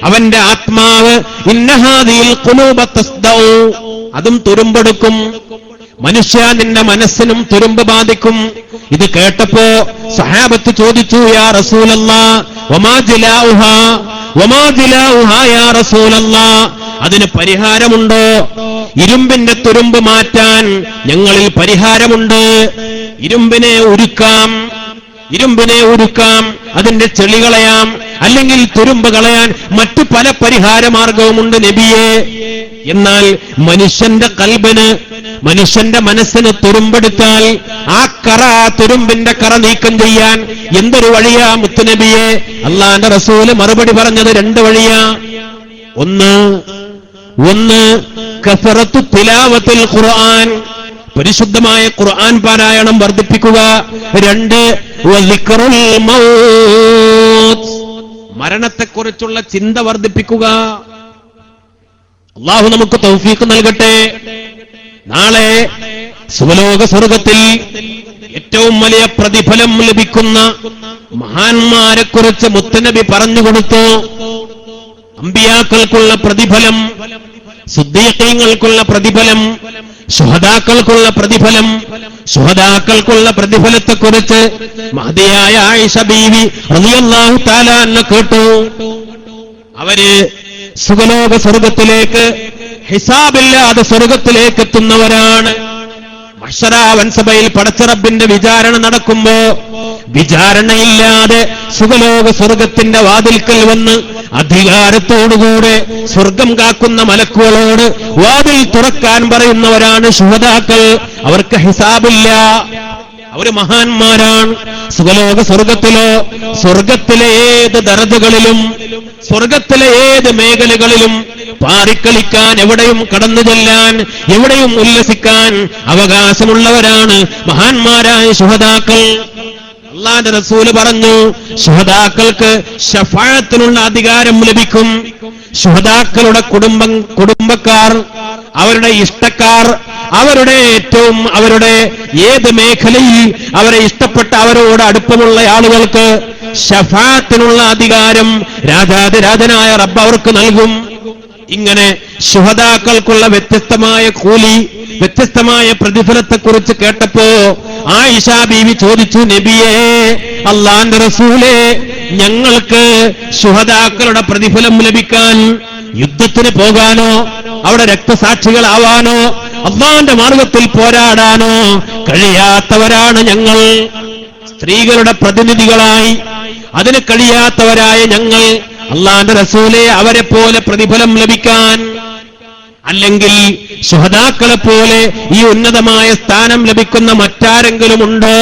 അവന്റെ ആത്മാവ്, ഇന്നഹാദിൽ ഖുലൂബ തസ്ദഉ, അതും തുരുമ്പെടുക്കും. മനുഷ്യ, നിന്റെ മനസ്സിനും തുരുമ്പ് ബാധിക്കും. ഇത് കേട്ടപ്പോ സഹാബത്ത് ചോദിച്ചു, യാ റസൂലല്ലാഹ് വമാ ജിലാഉഹാ, വമാ ജിലാഉഹാ യാ റസൂലല്ലാഹ്, അതിന് പരിഹാരമുണ്ടോ? ഇരുമ്പിന്റെ തുരുമ്പ് മാറ്റാൻ ഞങ്ങളിൽ പരിഹാരമുണ്ട്. ഇരുമ്പിനെ ഉരുക്കാം, അതിന്റെ ചെളി കളയാം, അല്ലെങ്കിൽ തുരുമ്പ് കളയാൻ മറ്റു പല പരിഹാര മാർഗവുമുണ്ട് നബിയെ. എന്നാൽ മനുഷ്യന്റെ കൽബിന്, മനുഷ്യന്റെ മനസ്സിന് തുരുമ്പെടുത്താൽ തുരുമ്പിന്റെ കറ നീക്കം ചെയ്യാൻ എന്തൊരു വഴിയാ മുത്തുനബിയെ? അള്ളാന്റെ റസൂല് മറുപടി പറഞ്ഞത് 2 വഴിയാ. ഒന്ന് കസറത്തു തിലാവത്തുൽ ഖുർആൻ, പരിശുദ്ധമായ ഖുർആൻ പാരായണം വർദ്ധിപ്പിക്കുക. 2 വസിക്റുൽ മൗത്ത്, മരണത്തെക്കുറിച്ചുള്ള ചിന്ത വർദ്ധിപ്പിക്കുക. അല്ലാഹു നമുക്ക് തൗഫീഖ് നൽകട്ടെ. നാളെ സുവലോക സ്വർഗത്തിൽ ഏറ്റവും വലിയ പ്രതിഫലം ലഭിക്കുന്ന മഹാന്മാരെക്കുറിച്ച് മുത്തനബി പറഞ്ഞുകൊടുത്തു. അമ്പിയാക്കൾക്കുള്ള പ്രതിഫലം, സിദ്ദീഖീങ്ങൾക്കുള്ള പ്രതിഫലം, ശുഹദാക്കൾക്കുള്ള പ്രതിഫലം. ശുഹദാക്കൾക്കുള്ള പ്രതിഫലത്തെക്കുറിച്ച് മഹദിയായ ആയിഷ ബീവി റളിയല്ലാഹു തആല അൻഹ കേട്ടു. അവര് സുഖലോക സ്വർഗത്തിലേക്ക് ഹിസാബില്ലാതെ സ്വർഗത്തിലേക്ക് എത്തുന്നവരാണ്. മഹ്ശറാവൻസഭയിൽ പടച്ചറബിന്റെ വിചാരണ നടക്കുമ്പോ വിചാരണയില്ലാതെ സുഖലോക സ്വർഗത്തിന്റെ വാതിൽക്കൽ വന്ന് അധികാരത്തോടുകൂടെ സ്വർഗം കാക്കുന്ന മലക്കുകളോട് വാതിൽ തുറക്കാൻ പറയുന്നവരാണ് ശുഹദാക്കൾ. അവർക്ക് ഹിസാബില്ല, അവര് മഹാന്മാരാണ്. സുഖലോക സ്വർഗത്തിലോ, സ്വർഗത്തിലെ ഏത് ദറജകളിലും, സ്വർഗത്തിലെ ഏത് മേഖലകളിലും പാറിക്കളിക്കാൻ, എവിടെയും കടന്നു ചെല്ലാൻ, എവിടെയും ഉല്ലസിക്കാൻ അവകാശമുള്ളവരാണ് മഹാന്മാരായ ശുഹദാക്കൾ. അല്ലാഹുവിന്റെ റസൂല് പറഞ്ഞു, ശുഹദാക്കൾക്ക് ശഫാഅത്തിനുള്ള അധികാരം ലഭിക്കും. ശുഹദാക്കളുടെ കുടുംബക്കാർ, അവരുടെ ഇഷ്ടക്കാർ, അവരുടെ ഏത് മേഖലയിൽ അവരെ ഇഷ്ടപ്പെട്ട, അവരോട് അടുപ്പമുള്ള ആളുകൾക്ക് ശഫാഅത്തിനുള്ള അധികാരം രാജാതിരാജനായ റബ്ബ് അവർക്ക് നൽകും. ഇങ്ങനെ ശുഹദാക്കൾക്കുള്ള വ്യത്യസ്തമായ കൂലി, വ്യത്യസ്തമായ പ്രതിഫലത്തെക്കുറിച്ച് കേട്ടപ്പോ ആയിഷ ബീവി ചോദിച്ചു, നബിയേ, അല്ലാഹുവിന്റെ റസൂലേ, ഞങ്ങൾക്ക് ശുഹദാക്കളുടെ പ്രതിഫലം ലഭിക്കാൻ യുദ്ധത്തിന് പോകാനോ, അവിടെ രക്തസാക്ഷികളാവാനോ, അല്ലാഹുവിന്റെ മാർഗത്തിൽ പോരാടാനോ കഴിയാത്തവരാണ് ഞങ്ങൾ. സ്ത്രീകളുടെ പ്രതിനിധികളായി അതിന് കഴിയാത്തവരായ ഞങ്ങൾ, അല്ലാഹുവിന്റെ റസൂലേ, അവരെ പോലെ പ്രതിഫലം ലഭിക്കാൻ, അല്ലെങ്കിൽ ശുഹദാക്കളെ പോലെ ഈ ഉന്നതമായ സ്ഥാനം ലഭിക്കുന്ന മറ്റാരെങ്കിലും ഉണ്ടോ?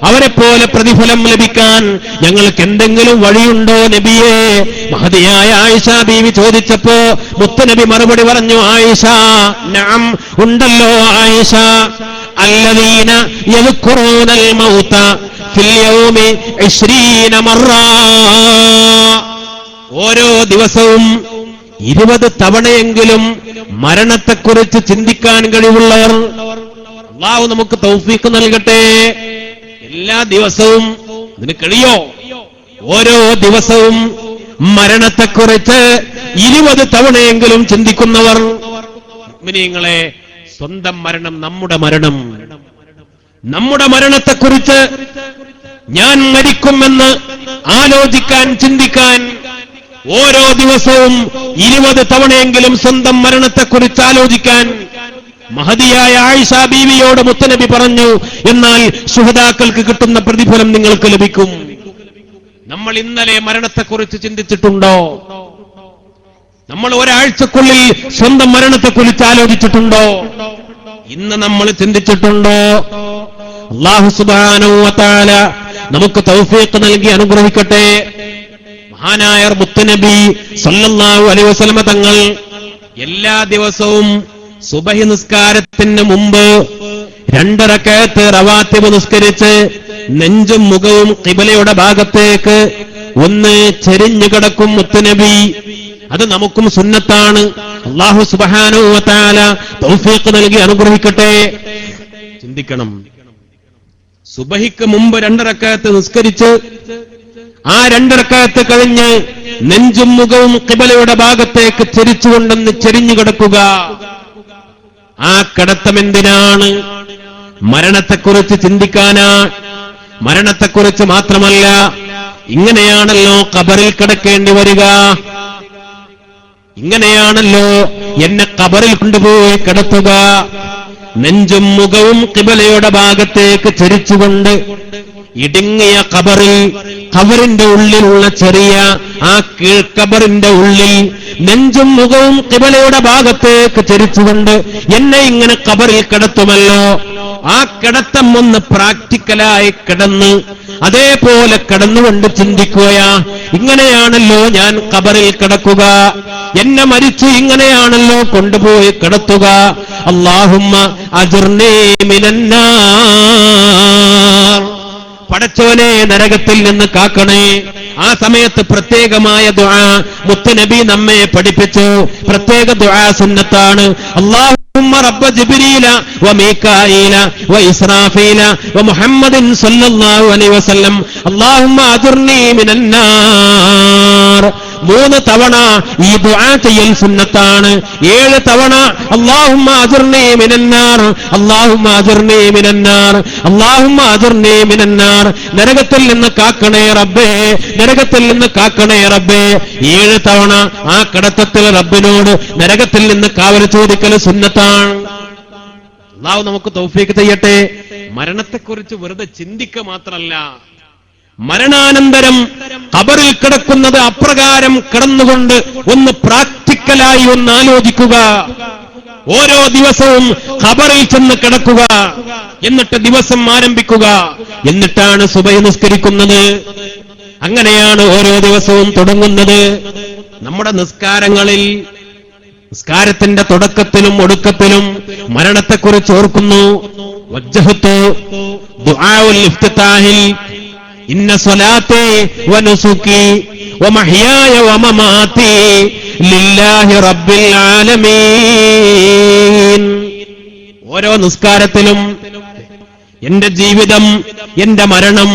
അവരെ പോലെ പ്രതിഫലം ലഭിക്കാൻ ഞങ്ങൾക്ക് എന്തെങ്കിലും വഴിയുണ്ടോ നബിയേ? മഹദിയായ ആയിഷ ബീവി ചോദിച്ചപ്പോ മുത്തുനബി മറുപടി പറഞ്ഞു, ആയിഷ, നഅം, ഉണ്ടല്ലോ ആയിഷ. അല്ലദീന യദ്കുറൂനൽ മൗത ഫിൽ യൗമി 20 മറ, ഓരോ ദിവസവും 20 തവണയെങ്കിലും മരണത്തെക്കുറിച്ച് ചിന്തിക്കാൻ കഴിവുള്ളവർ. അല്ലാഹു നമുക്ക് തൗഫീഖ് നൽകട്ടെ. എല്ലാ ദിവസവും അതിന് കഴിയോ? ഓരോ ദിവസവും മരണത്തെക്കുറിച്ച് 20 തവണയെങ്കിലും ചിന്തിക്കുന്നവർ. മുഅ്മിനീങ്ങളെ, സ്വന്തം മരണം, നമ്മുടെ മരണത്തെക്കുറിച്ച് ഞാൻ മരിക്കുമെന്ന് ആലോചിക്കാൻ, ചിന്തിക്കാൻ ഓരോ ദിവസവും 20 തവണയെങ്കിലും സ്വന്തം മരണത്തെക്കുറിച്ച് ആലോചിക്കാൻ മഹദിയായ ആയിഷ ബീവിയോട് മുത്തനബി പറഞ്ഞു, എന്നാൽ ശുഹദാക്കൾക്ക് കിട്ടുന്ന പ്രതിഫലം നിങ്ങൾക്ക് ലഭിക്കും. നമ്മൾ ഇന്നലെ മരണത്തെക്കുറിച്ച് ചിന്തിച്ചിട്ടുണ്ടോ? നമ്മൾ ഒരാഴ്ചക്കുള്ളിൽ സ്വന്തം മരണത്തെക്കുറിച്ച് ആലോചിച്ചിട്ടുണ്ടോ? ഇന്ന് നമ്മൾ ചിന്തിച്ചിട്ടുണ്ടോ? അല്ലാഹു സുബ്ഹാനഹു വ തആല നമുക്ക് തൗഫീഖ് നൽകി അനുഗ്രഹിക്കട്ടെ. മഹാനായ മുത്തുനബി സല്ലല്ലാഹു അലൈഹി വസല്ലമ തങ്ങൾ എല്ലാ ദിവസവും സുബഹി നിസ്കാരത്തിന് മുമ്പ് 2 റക്അത്ത് റവാത്തിബ് നിസ്കരിച്ച് നെഞ്ചും മുഖവും ഖിബലയുടെ ഭാഗത്തേക്ക് ഒന്ന് ചെരിഞ്ഞു കിടക്കും മുത്തുനബി. അത് നമുക്കും സുന്നത്താണ്. അല്ലാഹു സുബ്ഹാനഹു വ തആല തൗഫീഖ് നൽകി അനുഗ്രഹിക്കട്ടെ. ചിന്തിക്കണം, സുബഹിക്ക് മുമ്പ് 2 റക്അത്ത് നിസ്കരിച്ച് ആ 2 റക്അത്ത് കഴിഞ്ഞ് നെഞ്ചും മുഖവും ഖിബലയുടെ ഭാഗത്തേക്ക് ചെരിച്ചുകൊണ്ടെന്ന് ചെരിഞ്ഞു കിടക്കുക. ആ കിടത്തം എന്തിനാണ്? മരണത്തെക്കുറിച്ച് ചിന്തിക്കാനാ. മരണത്തെക്കുറിച്ച് മാത്രമല്ല, ഇങ്ങനെയാണല്ലോ ഖബറിൽ കിടക്കേണ്ടി വരിക. ഇങ്ങനെയാണല്ലോ എന്നെ ഖബറിൽ കൊണ്ടുപോയി കിടത്തുക. നെഞ്ചും മുഖവും ഖിബലയുടെ ഭാഗത്തേക്ക് ചരിച്ചുകൊണ്ട് ഇടുങ്ങിയ ഖബറിൽ, ഖബറിന്റെ ഉള്ളിലുള്ള ചെറിയ ആ കീഴ്ഖബറിന്റെ ഉള്ളിൽ നെഞ്ചും മുഖവും ഖിബലയുടെ ഭാഗത്തേക്ക് ചരിച്ചുകൊണ്ട് എന്നെ ഇങ്ങനെ ഖബറിൽ കിടത്തുമല്ലോ. ആ കിടത്തം ഒന്ന് പ്രാക്ടിക്കലായി കിടന്ന് അതേപോലെ കിടന്നുകൊണ്ട് ചിന്തിക്കുകയാ, ഇങ്ങനെയാണല്ലോ ഞാൻ ഖബറിൽ കിടക്കുക, എന്നെ മരിച്ചു ഇങ്ങനെയാണല്ലോ കൊണ്ടുപോയി കിടത്തുക. അല്ലാഹുമ്മ അജിർനീ മിനന്നാർ, പടച്ചോനെ നരകത്തിൽ നിന്ന് കാക്കണേ. ആ സമയത്ത് പ്രത്യേകമായ ദുആ മുത്തുനബി നമ്മെ പഠിപ്പിച്ചു. പ്രത്യേക ദുആ സുന്നത്താണ്. അല്ലാഹുമ്മ റബ്ബ ജിബ്രീല വ മീകാഈല വ ഇസ്രാഫീല വ മുഹമ്മദിൻ സ്വല്ലല്ലാഹു അലൈഹി വസല്ലം അല്ലാഹുമ്മ അജിർനീ മിനന്നാർ. 3 തവണ ഈ ദുആ ചെയ്യൽ സുന്നത്താണ്. 7 തവണ അല്ലാഹുമ്മ അജിർനീ മിനന്നാർ, അല്ലാഹുമ്മ അജിർനീ മിനന്നാർ, അല്ലാഹുമ്മ അജിർനീ മിനന്നാർ. നരകത്തിൽ നിന്ന് കാക്കണേ റബ്ബേ, നരകത്തിൽ നിന്ന് കാക്കണേ റബ്ബേ. 7 തവണ ആ കിടത്തത്തിൽ റബ്ബിനോട് നരകത്തിൽ നിന്ന് കാവൽ ചോദിക്കൽ സുന്നത്താണ്. അല്ലാഹു നമുക്ക് തൗഫീഖ് ചെയ്യട്ടെ. മരണത്തെക്കുറിച്ച് വെറുതെ ചിന്തിക്കുക മാത്രമല്ല, മരണാനന്തരം ഖബറിൽ കിടക്കുന്നത് അപ്രകാരം കിടന്നുകൊണ്ട് ഒന്ന് പ്രാക്ടിക്കലായി ഒന്ന് ആലോചിക്കുക. ഓരോ ദിവസവും ഖബറിൽ ചെന്ന് കിടക്കുക, എന്നിട്ട് ദിവസം ആരംഭിക്കുക, എന്നിട്ടാണ് സുബഹി നിസ്കരിക്കുന്നത്. അങ്ങനെയാണ് ഓരോ ദിവസവും തുടങ്ങുന്നത്. നമ്മുടെ നിസ്കാരങ്ങളിൽ, നിസ്കാരത്തിന്റെ തുടക്കത്തിലും ഒടുക്കത്തിലും മരണത്തെക്കുറിച്ച് ഓർക്കുന്നു. വജ്ജഹ്തു ദുആഉൽ ഇഫ്തിതാഹിൽ ഇന്ന സ്വലാത്തി വനുസുകി വമഹ്യായ വമമാതി ലില്ലാഹി റബ്ബിൽ ആലമീൻ. ഓരോ നിസ്കാരത്തിലും എന്റെ ജീവിതം, എന്റെ മരണം,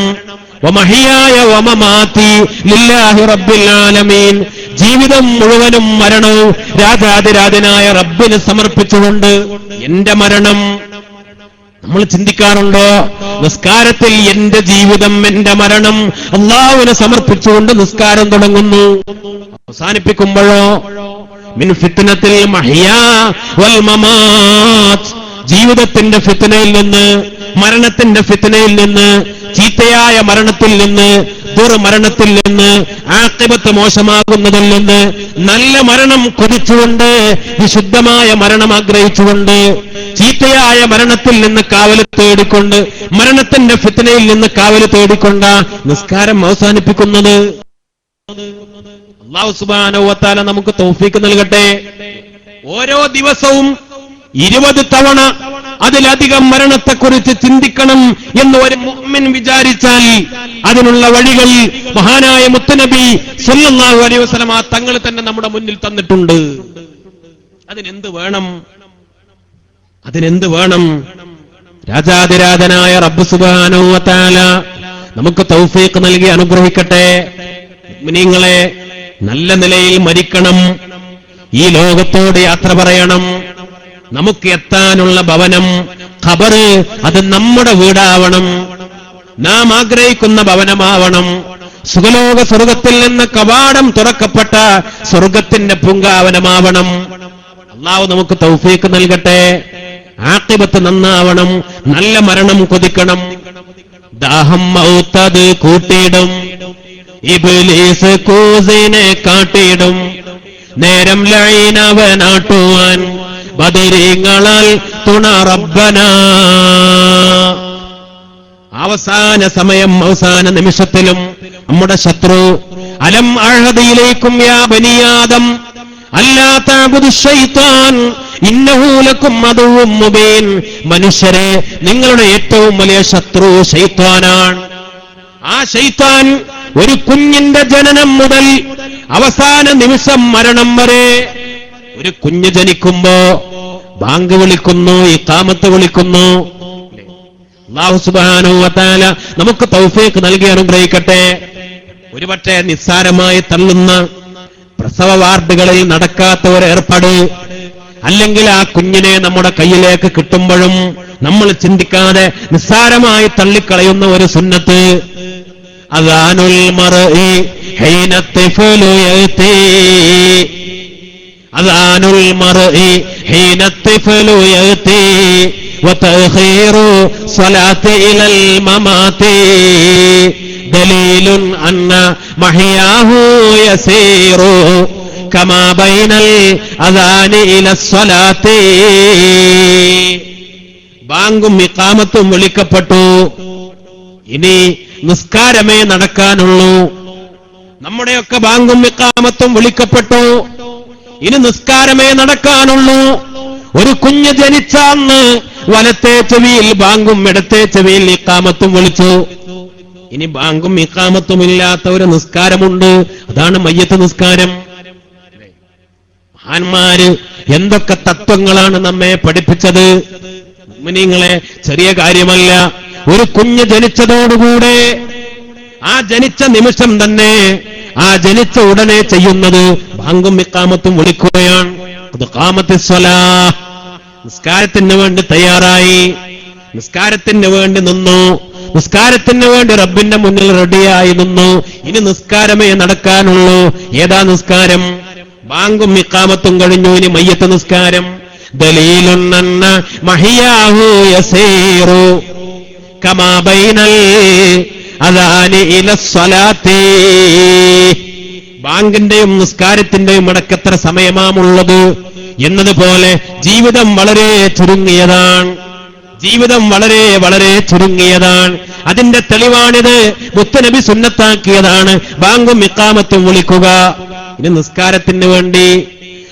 വമഹ്യായ വമമാതി ലില്ലാഹി റബ്ബിൽ ആലമീൻ, ജീവിതം മുഴുവനും മരണവും രാജാതിരാജനായ റബ്ബിന് സമർപ്പിച്ചുകൊണ്ട് എന്റെ മരണം. നമ്മൾ ചിന്തിക്കാറുണ്ടോ? നിസ്കാരത്തിൽ എന്റെ ജീവിതം, എന്റെ മരണം അല്ലാഹുവിനെ സമർപ്പിച്ചുകൊണ്ട് നിസ്കാരം തുടങ്ങുന്നു. അവസാനിപ്പിക്കുമ്പോഴോ മിൻ ഫിത്നത്തിൽ മഹ്യാ വൽ മമാത്, ജീവിതത്തിന്റെ ഫിത്നയിൽ നിന്ന്, മരണത്തിന്റെ ഫിത്നയിൽ നിന്ന്, ചീത്തയായ മരണത്തിൽ നിന്ന്, ദുർമരണത്തിൽ നിന്ന്, ആഖിബത്ത് മോശമാകുന്നതിൽ നിന്ന് നല്ല മരണം കൊതിച്ചുകൊണ്ട്, വിശുദ്ധമായ മരണം ആഗ്രഹിച്ചുകൊണ്ട്, ചീത്തയായ മരണത്തിൽ നിന്ന് കാവൽ തേടിക്കൊണ്ട്, മരണത്തിന്റെ ഫിത്നയിൽ നിന്ന് കാവൽ തേടിക്കൊണ്ട നിസ്കാരം അവസാനിപ്പിക്കുന്നത്. അല്ലാഹു സുബ്ഹാനഹു വ തആല നമുക്ക് തൗഫീഖ് നൽകട്ടെ. ഓരോ ദിവസവും 20 തവണ അതിലധികം മരണത്തെക്കുറിച്ച് ചിന്തിക്കണം എന്ന് ഒരു മുഅ്മിൻ വിചാരിച്ചാൽ അതിനുള്ള വഴികൾ മഹാനായ മുത്തുനബി സ്വല്ലല്ലാഹു അലൈഹി വസല്ലം തങ്ങൾ തന്നെ നമ്മുടെ മുന്നിൽ തന്നിട്ടുണ്ട്. അതിനെന്ത് വേണം? അതിനെന്ത് വേണം? രാജാതിരാജനായ റബ്ബ് സുബ്ഹാനഹു വ തആല നമുക്ക് തൗഫീഖ് നൽകി അനുഗ്രഹിക്കട്ടെ. മുഅ്മിനീങ്ങളെ, നല്ല നിലയിൽ മരിക്കണം, ഈ ലോകത്തോട് യാത്ര പറയണം. നമുക്ക് എത്താനുള്ള ഭവനം ഖബറ്, അത് നമ്മുടെ വീടാവണം, നാം ആഗ്രഹിക്കുന്ന ഭവനമാവണം. സുഖലോക സ്വർഗത്തിൽ നിന്ന് കവാടം തുറക്കപ്പെട്ട സ്വർഗത്തിന്റെ പൂങ്കാവനമാവണം. അല്ലാഹു നമുക്ക് തൗഫീഖ് നൽകട്ടെ. ആഖിബത്ത് നന്നാവണം, നല്ല മരണം കൊതിക്കണം. ദാഹം മൗത്തത് കൂട്ടിയിടും, ഇബ്ലീസ് കൂസിനെ കാട്ടിയിടും, നേരം ലഈനവനാട്ടുവാൻ ബദരീങ്ങളാൽ തുണ റബ്ബന. അവസാന സമയം, അവസാന നിമിഷത്തിലും നമ്മുടെ ശത്രു അലം അഹദിയിലേക്കും യാ ബനി ആദം അല്ലാ തഅബുദു ശൈത്താൻ ഇന്നഹു ലക്കും അദുവ്വും മുബീൻ, മനുഷ്യരെ നിങ്ങളുടെ ഏറ്റവും വലിയ ശത്രു ശൈത്താനാണ്. ആ ശൈത്താൻ ഒരു കുഞ്ഞിന്റെ ജനനം മുതൽ അവസാന നിമിഷം മരണം വരെ, ഒരു കുഞ്ഞ് ജനിക്കുമ്പോ ബാങ്ക് വിളിക്കുന്നു, ഇഖാമത്ത് വിളിക്കുന്നു. അല്ലാഹു സുബ്ഹാനഹു വ തആല നമുക്ക് തൗഫീഖ് നൽകി അനുഗ്രഹിക്കട്ടെ. ഒരുപക്ഷെ നിസ്സാരമായി തള്ളുന്ന പ്രസവ വാർഡുകളിൽ നടക്കാത്ത ഒരു ഏർപ്പാട്, അല്ലെങ്കിൽ ആ കുഞ്ഞിനെ നമ്മുടെ കയ്യിലേക്ക് കിട്ടുമ്പോഴും നമ്മൾ ചിന്തിക്കാതെ നിസ്സാരമായി തള്ളിക്കളയുന്ന ഒരു സുന്നത്ത്, അദാനുൽ മർഇ ഹൈന തിഫ്ലു യഅതി, അദാനുൽ മർഇ ഹൈന തിഫ്ലു യഅതി വതഖീറു സ്വലാത്തി ഇലൽ മമാതി ദലീലുൻ അന്ന മഹ്യാഹു യസീറു കമാ ബൈനൽ അദാനി ഇലസ് സ്വലാത്തി. ബാങ്കും ഇഖാമത്തും വിളിക്കപ്പെട്ടു, ഇനി നിസ്കാരമേ നടക്കാനുള്ളൂ. നമ്മുടെയൊക്കെ ബാങ്കും ഇഖാമത്തും വിളിക്കപ്പെട്ടു, ഇനി നിസ്കാരമേ നടക്കാനുള്ളൂ. ഒരു കുഞ്ഞ് ജനിച്ച അന്ന് വലത്തെ ചെവിയിൽ ബാങ്കും ഇടത്തെ ചെവിയിൽ ഇഖാമത്തും വിളിച്ചു. ഇനി ബാങ്കും ഇഖാമത്തും ഇല്ലാത്ത ഒരു നിസ്കാരമുണ്ട്, അതാണ് മയ്യത്ത് നിസ്കാരം. മഹാന്മാര് എന്തൊക്കെ തത്വങ്ങളാണ് നമ്മെ പഠിപ്പിച്ചത്. മുഅ്മിനീങ്ങളെ, ചെറിയ കാര്യമല്ല. ഒരു കുഞ്ഞ് ജനിച്ചതോടുകൂടെ ആ ജനിച്ച നിമിഷം തന്നെ, ആ ജനിച്ച ഉടനെ ചെയ്യുന്നത് ബാങ്കും ഇഖാമത്തും വിളിക്കുകയാണ്. അത് ഖാമത്തിസ് സ്വലാഹ്, നിസ്കാരത്തിന് വേണ്ടി തയ്യാറായി, നിസ്കാരത്തിന് വേണ്ടി നിന്നു, നിസ്കാരത്തിന് വേണ്ടി റബ്ബിന്റെ മുന്നിൽ റെഡിയായി നിന്നു. ഇനി നിസ്കാരമേ നടക്കാനുള്ളൂ. ഏതാ നിസ്കാരം? ബാങ്കും ഇഖാമത്തും കഴിഞ്ഞു, ഇനി മയ്യത്ത് നിസ്കാരം. ദലീലുൻ അന്ന മഹ്യാഹു യസീറു കമാ ബൈനൽ അദാനി ഇലസ് സ്വലാത്തി. ബാങ്കിന്റെയും നിസ്കാരത്തിന്റെയും ഇടയ്ക്കെത്ര സമയമാണുള്ളത് എന്നതുപോലെ ജീവിതം വളരെ ചുരുങ്ങിയതാണ്. ജീവിതം വളരെ വളരെ ചുരുങ്ങിയതാണ്. അതിന്റെ തെളിവാണിത്. മുത്തുനബി സുന്നത്താക്കിയതാണ് ബാങ്കും ഇഖാമത്തും വിളിക്കുക. ഇനി നിസ്കാരത്തിന് വേണ്ടി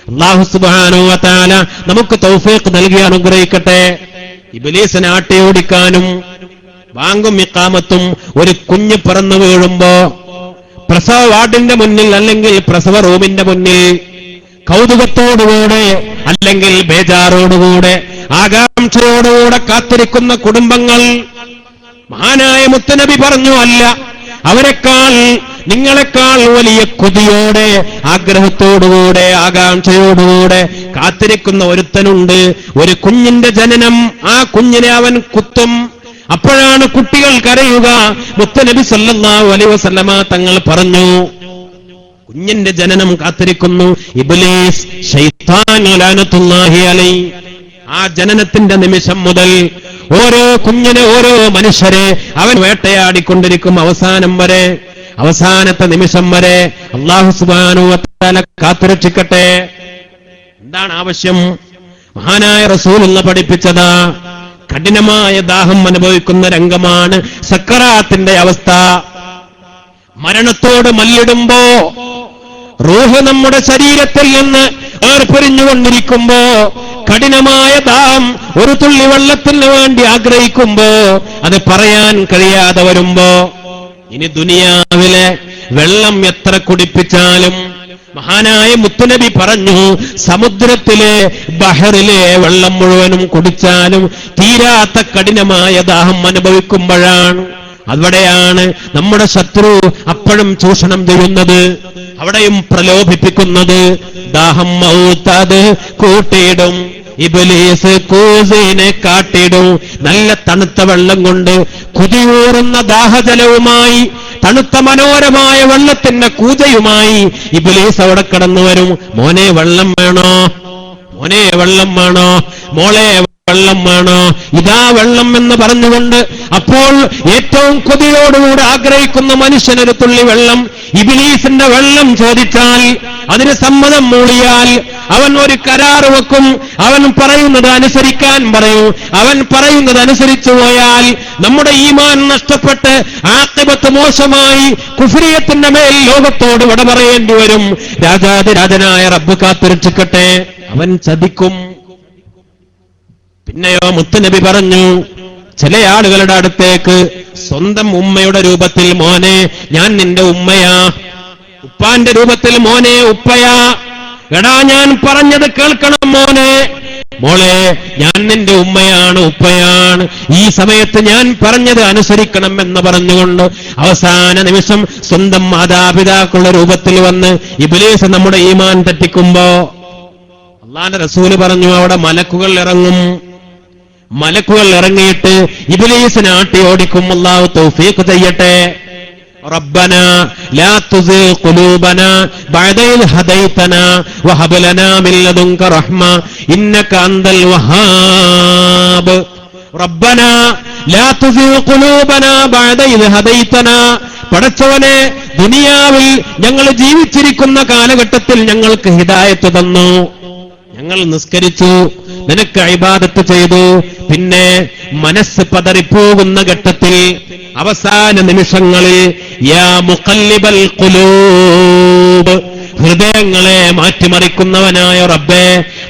അല്ലാഹു സുബ്ഹാനഹു വ തആല നമുക്ക് തൗഫീഖ് നൽകി അനുഗ്രഹിക്കട്ടെ. ഇബ്ലീസിനെ ആട്ടിയോടിക്കാനും ബാങ്കും ഇഖാമത്തും ഒരു കുഞ്ഞ് പിറന്നു വീഴുമ്പോ പ്രസവ വാർഡിന്റെ മുന്നിൽ അല്ലെങ്കിൽ പ്രസവ റൂമിന്റെ മുന്നിൽ കൗതുകത്തോടുകൂടെ അല്ലെങ്കിൽ ബേജാറോടുകൂടെ ആകാംക്ഷയോടുകൂടെ കാത്തിരിക്കുന്ന കുടുംബങ്ങൾ, മഹാനായ മുത്തുനബി പറഞ്ഞു, അല്ല, അവരെക്കാൾ നിങ്ങളെക്കാൾ വലിയ കൊതിയോടെ ആഗ്രഹത്തോടുകൂടെ ആകാംക്ഷയോടുകൂടെ കാത്തിരിക്കുന്ന ഒരുത്തനുണ്ട്. ഒരു കുഞ്ഞിന്റെ ജനനം, ആ കുഞ്ഞിനെ അവൻ കുത്തും. അപ്പോഴാണ് കുട്ടികൾ കരയുക. മുത്തുനബി സല്ലല്ലാഹു അലൈഹി വസല്ലമ തങ്ങൾ പറഞ്ഞു, കുഞ്ഞിന്റെ ജനനം കാത്തിരിക്കുന്നു ഇബ്ലീസ്, ശൈത്താൻ ലഅനത്തുല്ലാഹി അലൈഹി. ആ ജനനത്തിന്റെ നിമിഷം മുതൽ ഓരോ കുഞ്ഞിനെ, ഓരോ മനുഷ്യരെ അവൻ വേട്ടയാടിക്കൊണ്ടിരിക്കും അവസാനം വരെ, അവസാനത്തെ നിമിഷം വരെ. അല്ലാഹു സുബ്ഹാനഹു വ തആല കാത്തുരക്ഷിക്കട്ടെ. എന്താണ് ആവശ്യം? മഹാനായ റസൂലുള്ള പഠിപ്പിച്ചതാ. കഠിനമായ ദാഹം അനുഭവിക്കുന്ന രംഗമാണ് സക്കറാത്തിന്റെ അവസ്ഥ. മരണത്തോട് മല്ലിടുമ്പോ റൂഹ് നമ്മുടെ ശരീരത്തിൽ നിന്ന് ഏർപിരിഞ്ഞുകൊണ്ടിരിക്കുമ്പോ, കഠിനമായ ദാഹം ഒരു തുള്ളി വെള്ളത്തിന് വേണ്ടി ആഗ്രഹിക്കുമ്പോ, അത് പറയാൻ കഴിയാതെ വരുമ്പോ, ഇനി ദുനിയാവിലെ വെള്ളം എത്ര കുടിപ്പിച്ചാലും, മഹാനായ മുത്തുനബി പറഞ്ഞു, സമുദ്രത്തിലെ ബഹറിലെ വെള്ളം മുഴുവനും കുടിച്ചാലും തീരാത്ത കഠിനമായ ദാഹം അനുഭവിക്കുമ്പോഴാണ്, അവിടെയാണ് നമ്മുടെ ശത്രു അപ്പോഴും ചൂഷണം ചെയ്യുന്നത്, അവിടെയും പ്രലോഭിപ്പിക്കുന്നത്. ദാഹം മൗത്തത് കൂട്ടിയിടും, ഇബ്ലീസ് കൂസിനെ കാട്ടിടും. നല്ല തണുത്ത വെള്ളം കൊണ്ട് കുതിയൂറുന്ന ദാഹജലവുമായി, തണുത്ത മനോഹരമായ വെള്ളത്തിന്റെ കൂജയുമായി ഇബ്ലീസ് അവിടെ കടന്നു വരും. മോനെ വെള്ളം വേണോ? മോനെ വെള്ളം വേണോ? മോളെ വെള്ളം വേണോ? ഇതാ വെള്ളം എന്ന് പറഞ്ഞുകൊണ്ട് അപ്പോൾ ഏറ്റവും കൊതിയോടുകൂടി ആഗ്രഹിക്കുന്ന മനുഷ്യനൊരു തുള്ളി വെള്ളം, ഇബ്ലീസിന്റെ വെള്ളം ചോദിച്ചാൽ അതിന് സമ്മതം മൂളിയാൽ അവൻ ഒരു കരാർ വെക്കും. അവൻ പറയുന്നത് അനുസരിക്കാൻ പറയും. അവൻ പറയുന്നത് അനുസരിച്ചു പോയാൽ നമ്മുടെ ഈമാൻ നഷ്ടപ്പെട്ട് ആഖിബത്ത് മോശമായി കുഫ്രിയത്തിന്റെ മേൽ ലോകത്തോട് വിട പറയേണ്ടി വരും. രാജാതിരാജനായ റബ്ബ് കാത്തുരക്ഷിക്കട്ടെ. അവൻ ചതിക്കും. പിന്നെയോ മുത്തുനബി പറഞ്ഞു, ചില ആളുകളുടെ അടുത്തേക്ക് സ്വന്തം ഉമ്മയുടെ രൂപത്തിൽ മോനെ ഞാൻ നിന്റെ ഉമ്മയാ, ഉപ്പാന്റെ രൂപത്തിൽ മോനെ ഉപ്പയാ, എടാ ഞാൻ പറഞ്ഞത് കേൾക്കണം മോനെ, മോളെ ഞാൻ നിന്റെ ഉമ്മയാണ് ഉപ്പയാണ്, ഈ സമയത്ത് ഞാൻ പറഞ്ഞത് അനുസരിക്കണം എന്ന് പറഞ്ഞുകൊണ്ട് അവസാന നിമിഷം സ്വന്തം മാതാപിതാക്കളുടെ രൂപത്തിൽ വന്ന് ഇബ്ലീസ് നമ്മുടെ ഈമാൻ തെറ്റിക്കുമ്പോ അല്ലാഹുവിന്റെ റസൂല് പറഞ്ഞു അവിടെ മലക്കുകൾ ഇറങ്ങും. മലക്കുകൾ ഇറങ്ങിയിട്ട് ഇബ്ലീസിനെ ആട്ടി ഓടിക്കും. അല്ലാഹു തൗഫീഖ് ചെയ്യട്ടെ. ربنا لا تزغ قلوبنا بعد إذ هديتنا وهب لنا من لدنك رحمة إنك أنت الوهاب ربنا لا تزغ قلوبنا بعد إذ هديتنا പടച്ചവനെ ദുനിയാവിൽ ഞങ്ങൾ ജീവിച്ചിരിക്കുന്ന കാലഘട്ടത്തിൽ ഞങ്ങൾക്ക് ഹിദായത്ത് തന്നു, ഞങ്ങൾ നിസ്കരിച്ചു, നിനക്ക് ഇബാദത്ത് ചെയ്തു, പിന്നെ മനസ്സ് പതറിപ്പോകുന്ന ഘട്ടത്തിൽ അവസാന നിമിഷങ്ങളിൽ യാ മുഖല്ലിബൽ ഖുലൂബ്, ഹൃദയങ്ങളെ മാറ്റിമറിക്കുന്നവനായ റബ്ബേ,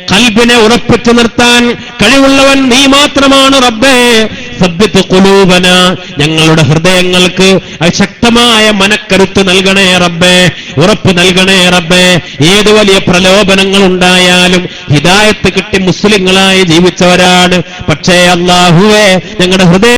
ഖൽബിനെ ഉറപ്പിച്ചു നിർത്താൻ കഴിവുള്ളവൻ നീ മാത്രമാണ് റബ്ബേ. സബ്ബിത് ഖുലൂബന, ഞങ്ങളുടെ ഹൃദയങ്ങൾക്ക് ശക്തമായ മനക്കരുത്ത് നൽകണേ റബ്ബേ, ഉറപ്പ് നൽകണേ റബ്ബേ. ഏത് വലിയ പ്രലോഭനങ്ങൾ ഉണ്ടായാലും ഹിദായത്ത് കിട്ടി മുസ്ലിങ്ങളായി ജീവിച്ചവരാണ്. പക്ഷേ അല്ലാഹുവേ ഞങ്ങളുടെ ഹൃദയ